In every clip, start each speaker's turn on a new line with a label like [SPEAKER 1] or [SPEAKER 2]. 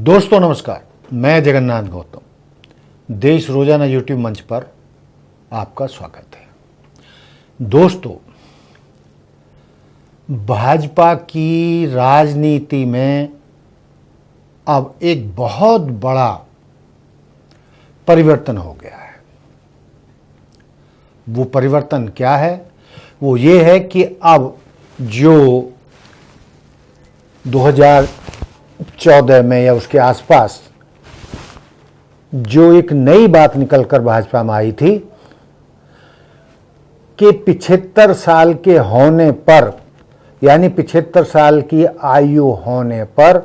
[SPEAKER 1] दोस्तों नमस्कार, मैं जगन्नाथ गौतम देश रोजाना यूट्यूब मंच पर आपका स्वागत है। दोस्तों, भाजपा की राजनीति में अब एक बहुत बड़ा परिवर्तन हो गया है। वो परिवर्तन क्या है? वो ये है कि अब जो 2014 में या उसके आसपास जो एक नई बात निकलकर भाजपा में आई थी कि 75 साल के होने पर, यानी 75 साल की आयु होने पर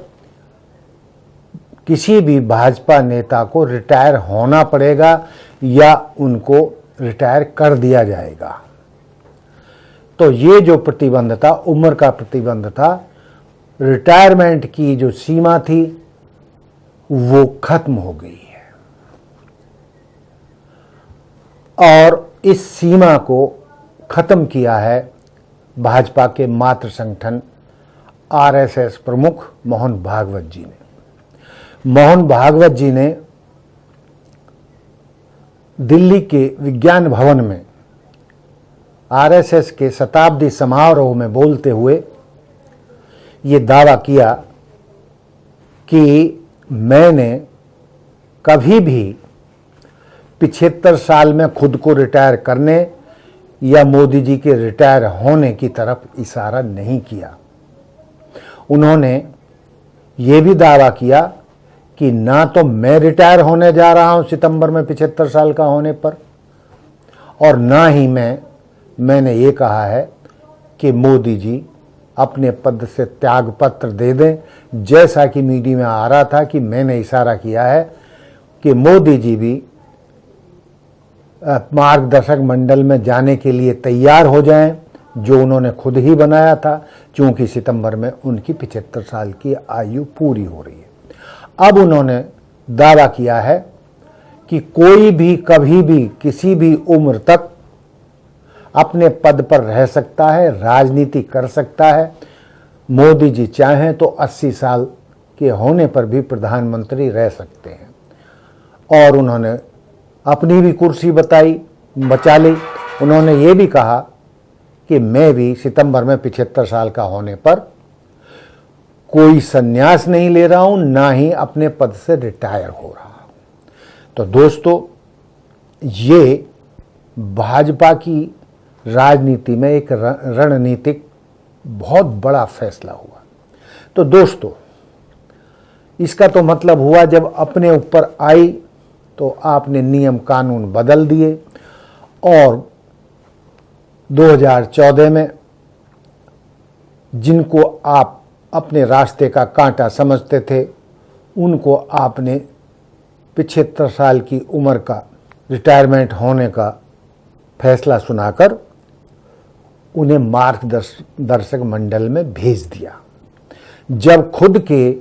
[SPEAKER 1] किसी भी भाजपा नेता को रिटायर होना पड़ेगा या उनको रिटायर कर दिया जाएगा। तो ये जो प्रतिबंध था, उम्र का प्रतिबंध था, रिटायरमेंट की जो सीमा थी वो खत्म हो गई है। और इस सीमा को खत्म किया है भाजपा के मातृ संगठन आरएसएस प्रमुख मोहन भागवत जी ने। मोहन भागवत जी ने दिल्ली के विज्ञान भवन में आरएसएस के शताब्दी समारोह में बोलते हुए ये दावा किया कि मैंने कभी भी 75 साल में खुद को रिटायर करने या मोदी जी के रिटायर होने की तरफ इशारा नहीं किया। उन्होंने ये भी दावा किया कि ना तो मैं रिटायर होने जा रहा हूं सितंबर में 75 साल का होने पर, और ना ही मैंने ये कहा है कि मोदी जी अपने पद से त्याग पत्र दे दें। जैसा कि मीडिया में आ रहा था कि मैंने इशारा किया है कि मोदी जी भी मार्गदर्शक मंडल में जाने के लिए तैयार हो जाएं, जो उन्होंने खुद ही बनाया था, क्योंकि सितंबर में उनकी 75 साल की आयु पूरी हो रही है। अब उन्होंने दावा किया है कि कोई भी कभी भी किसी भी उम्र तक अपने पद पर रह सकता है, राजनीति कर सकता है। मोदी जी चाहें तो 80 साल के होने पर भी प्रधानमंत्री रह सकते हैं। और उन्होंने अपनी भी कुर्सी बचा ली। उन्होंने ये भी कहा कि मैं भी सितंबर में 75 साल का होने पर कोई संन्यास नहीं ले रहा हूं, ना ही अपने पद से रिटायर हो रहा हूं। तो दोस्तों, ये भाजपा की राजनीति में एक रणनीतिक बहुत बड़ा फैसला हुआ। तो दोस्तों, इसका तो मतलब हुआ जब अपने ऊपर आई तो आपने नियम कानून बदल दिए, और 2014 में जिनको आप अपने रास्ते का कांटा समझते थे, उनको आपने 75 साल की उम्र का रिटायरमेंट होने का फैसला सुनाकर उन्हें मार्गदर्शक मंडल में भेज दिया। जब खुद के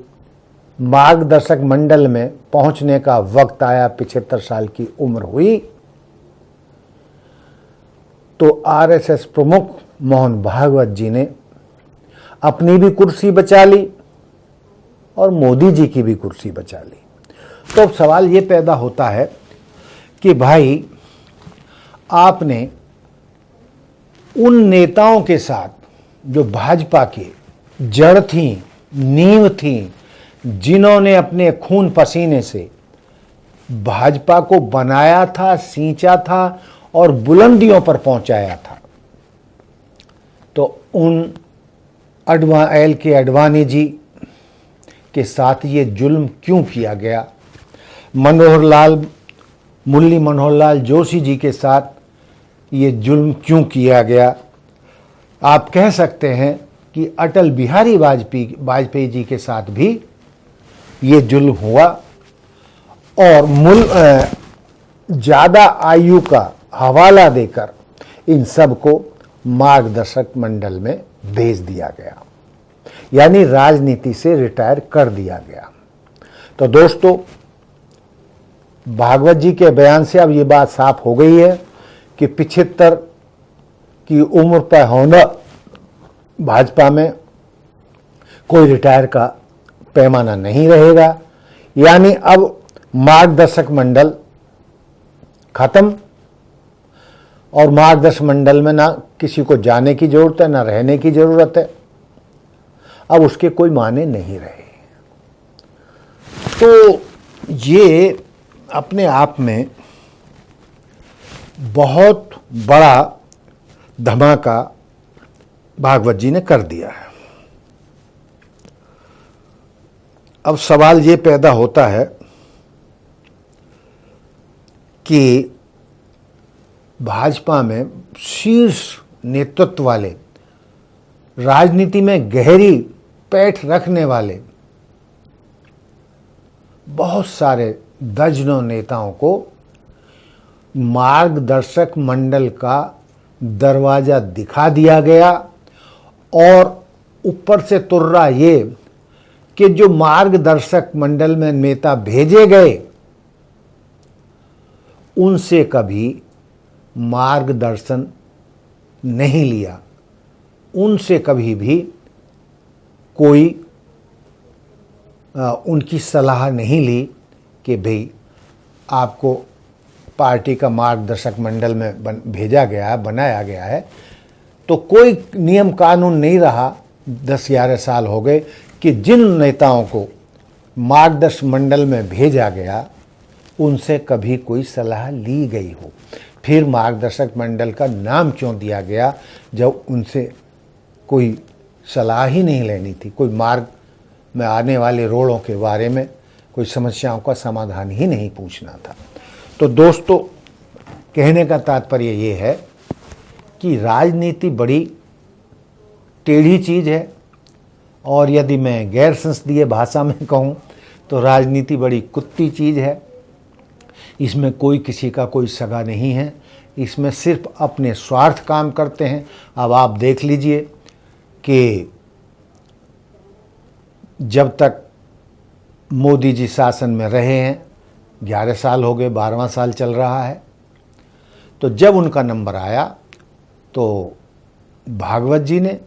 [SPEAKER 1] मार्गदर्शक मंडल में पहुंचने का वक्त आया, 75 साल की उम्र हुई, तो आरएसएस प्रमुख मोहन भागवत जी ने अपनी भी कुर्सी बचा ली और मोदी जी की भी कुर्सी बचा ली। तो अब सवाल ये पैदा होता है कि भाई, आपने उन नेताओं के साथ जो भाजपा के जड़ थी, नींव थी, जिन्होंने अपने खून पसीने से भाजपा को बनाया था, सींचा था और बुलंदियों पर पहुंचाया था, तो उन एल के अडवाणी जी के साथ ये जुल्म क्यों किया गया? मुरली मनोहर लाल जोशी जी के साथ ये जुल्म क्यों किया गया? आप कह सकते हैं कि अटल बिहारी वाजपेयी जी के साथ भी ये जुल्म हुआ, और ज़्यादा आयु का हवाला देकर इन सब को मार्गदर्शक मंडल में भेज दिया गया, यानी राजनीति से रिटायर कर दिया गया। तो दोस्तों, भागवत जी के बयान से अब ये बात साफ हो गई है कि 75 की उम्र पर होना भाजपा में कोई रिटायर का पैमाना नहीं रहेगा। यानी अब मार्गदर्शक मंडल खत्म, और मार्गदर्शक मंडल में ना किसी को जाने की जरूरत है ना रहने की जरूरत है, अब उसके कोई माने नहीं रहे। तो ये अपने आप में बहुत बड़ा धमाका भागवत जी ने कर दिया है। अब सवाल ये पैदा होता है कि भाजपा में शीर्ष नेतृत्व वाले, राजनीति में गहरी पैठ रखने वाले बहुत सारे दर्जनों नेताओं को मार्गदर्शक मंडल का दरवाजा दिखा दिया गया, और ऊपर से तुर्रा ये कि जो मार्गदर्शक मंडल में नेता भेजे गए उनसे कभी मार्गदर्शन नहीं लिया, उनसे कभी भी कोई उनकी सलाह नहीं ली कि भाई आपको पार्टी का मार्गदर्शक मंडल में भेजा गया है, बनाया गया है। तो कोई नियम कानून नहीं रहा, 10-11 साल हो गए कि जिन नेताओं को मार्गदर्शक मंडल में भेजा गया उनसे कभी कोई सलाह ली गई हो। फिर मार्गदर्शक मंडल का नाम क्यों दिया गया जब उनसे कोई सलाह ही नहीं लेनी थी, कोई मार्ग में आने वाले रोड़ों के बारे में कोई समस्याओं का समाधान ही नहीं पूछना था। तो दोस्तों, कहने का तात्पर्य ये है कि राजनीति बड़ी टेढ़ी चीज़ है, और यदि मैं गैर संसदीय भाषा में कहूँ तो राजनीति बड़ी कुत्ती चीज़ है। इसमें कोई किसी का कोई सगा नहीं है, इसमें सिर्फ अपने स्वार्थ काम करते हैं। अब आप देख लीजिए कि जब तक मोदी जी शासन में रहे हैं, 11 साल हो गए, 12वां साल चल रहा है, तो जब उनका नंबर आया तो भागवत जी ने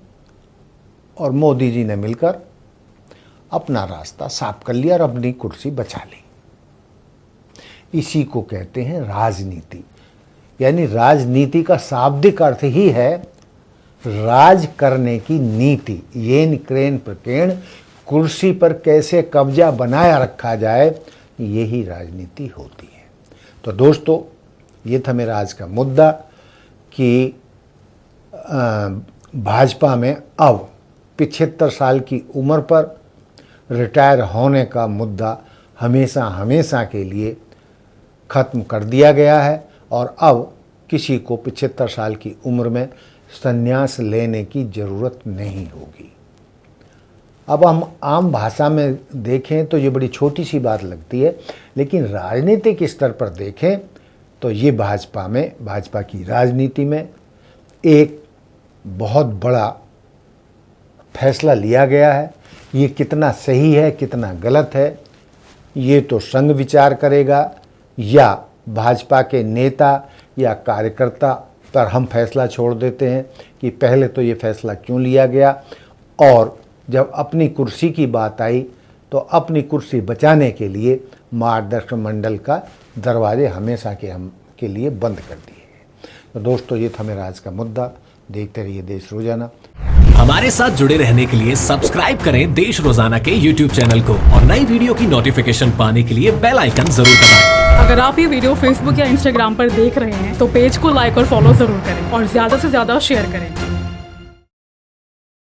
[SPEAKER 1] और मोदी जी ने मिलकर अपना रास्ता साफ कर लिया और अपनी कुर्सी बचा ली। इसी को कहते हैं राजनीति। यानी राजनीति का शाब्दिक अर्थ ही है राज करने की नीति। येन क्रेन प्रकेण, कुर्सी पर कैसे कब्जा बनाया रखा जाए, यही राजनीति होती है। तो दोस्तों, ये था मेरा आज का मुद्दा कि भाजपा में अब 75 साल की उम्र पर रिटायर होने का मुद्दा हमेशा हमेशा के लिए ख़त्म कर दिया गया है, और अब किसी को 75 साल की उम्र में संन्यास लेने की ज़रूरत नहीं होगी। अब हम आम भाषा में देखें तो ये बड़ी छोटी सी बात लगती है, लेकिन राजनीतिक स्तर पर देखें तो ये भाजपा की राजनीति में एक बहुत बड़ा फैसला लिया गया है। ये कितना सही है कितना गलत है ये तो संघ विचार करेगा, या भाजपा के नेता या कार्यकर्ता पर हम फैसला छोड़ देते हैं कि पहले तो ये फैसला क्यों लिया गया, और जब अपनी कुर्सी की बात आई तो अपनी कुर्सी बचाने के लिए मार्गदर्शक मंडल का दरवाजे हमेशा के लिए बंद कर दिए गए। तो दोस्तों, ये था मेरा आज का मुद्दा। देखते रहिए देश रोजाना।
[SPEAKER 2] हमारे साथ जुड़े रहने के लिए सब्सक्राइब करें देश रोजाना के YouTube चैनल को, और नई वीडियो की नोटिफिकेशन पाने के लिए बेल आइकन जरूर दबाएं।
[SPEAKER 3] अगर आप ये वीडियो Facebook या Instagram पर देख रहे हैं तो पेज को लाइक और फॉलो जरूर करें, और ज्यादा से ज्यादा शेयर करें।